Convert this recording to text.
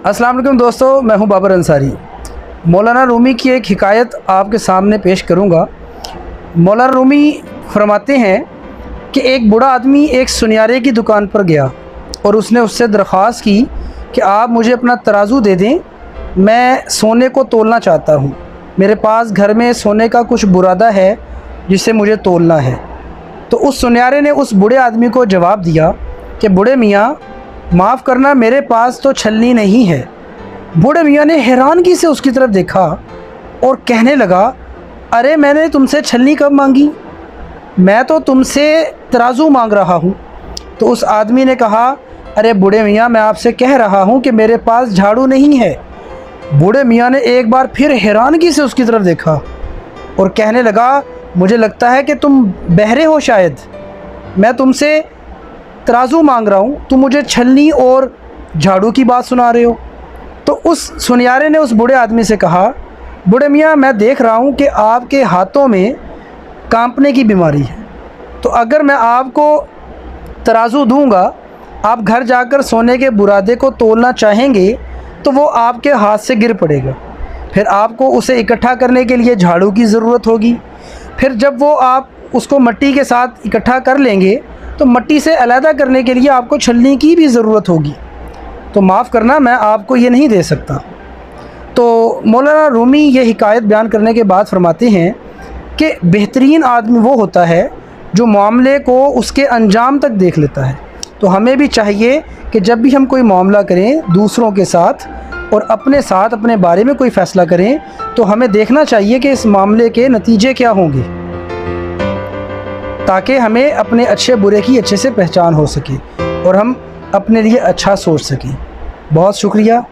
अस्सलाम वालेकुम दोस्तों, मैं हूं बाबर अंसारी। मौलाना रूमी की एक हिकायत आपके सामने पेश करूंगा। मौलाना रूमी फरमाते हैं कि एक बूढ़ा आदमी एक सुनियारे की दुकान पर गया और उसने उससे दरख्वास्त की कि आप मुझे अपना तराजू दे दें, मैं सोने को तोलना चाहता हूं। मेरे पास घर में सोने का कुछ बुरादा है जिसे मुझे तोलना है। तो उस सुनियारे ने उस बूढ़े आदमी को जवाब दिया कि बूढ़े मियाँ, माफ़ करना, मेरे पास तो छलनी नहीं है। बूढ़े मियाँ ने हैरानगी से उसकी तरफ देखा और कहने लगा, अरे मैंने तुमसे छलनी कब मांगी, मैं तो तुमसे तराजू मांग रहा हूँ। तो उस आदमी ने कहा, अरे बूढ़े मियाँ, मैं आपसे कह रहा हूँ कि मेरे पास झाड़ू नहीं है। बूढ़े मियाँ ने एक बार फिर हैरानगी से उसकी तरफ देखा और कहने लगा, मुझे लगता है कि तुम बहरे हो, शायद मैं तुमसे तराजू मांग रहा हूँ, तुम मुझे छलनी और झाड़ू की बात सुना रहे हो। तो उस सुनियारे ने उस बूढ़े आदमी से कहा, बूढ़े मियाँ, मैं देख रहा हूँ कि आपके हाथों में कांपने की बीमारी है, तो अगर मैं आपको तराजू दूंगा, आप घर जाकर सोने के बुरादे को तोलना चाहेंगे तो वो आपके हाथ से गिर पड़ेगा। फिर आपको उसे इकट्ठा करने के लिए झाड़ू की ज़रूरत होगी। फिर जब वो आप उसको मिट्टी के साथ इकट्ठा कर लेंगे तो मिट्टी से अलहदा करने के लिए आपको छलनी की भी ज़रूरत होगी। तो माफ़ करना, मैं आपको ये नहीं दे सकता। तो मौलाना रूमी ये हिकायत बयान करने के बाद फरमाते हैं कि बेहतरीन आदमी वो होता है जो मामले को उसके अंजाम तक देख लेता है। तो हमें भी चाहिए कि जब भी हम कोई मामला करें दूसरों के साथ और अपने साथ, अपने बारे में कोई फ़ैसला करें, तो हमें देखना चाहिए कि इस मामले के नतीजे क्या होंगे, ताकि हमें अपने अच्छे बुरे की अच्छे से पहचान हो सके और हम अपने लिए अच्छा सोच सकें। बहुत शुक्रिया।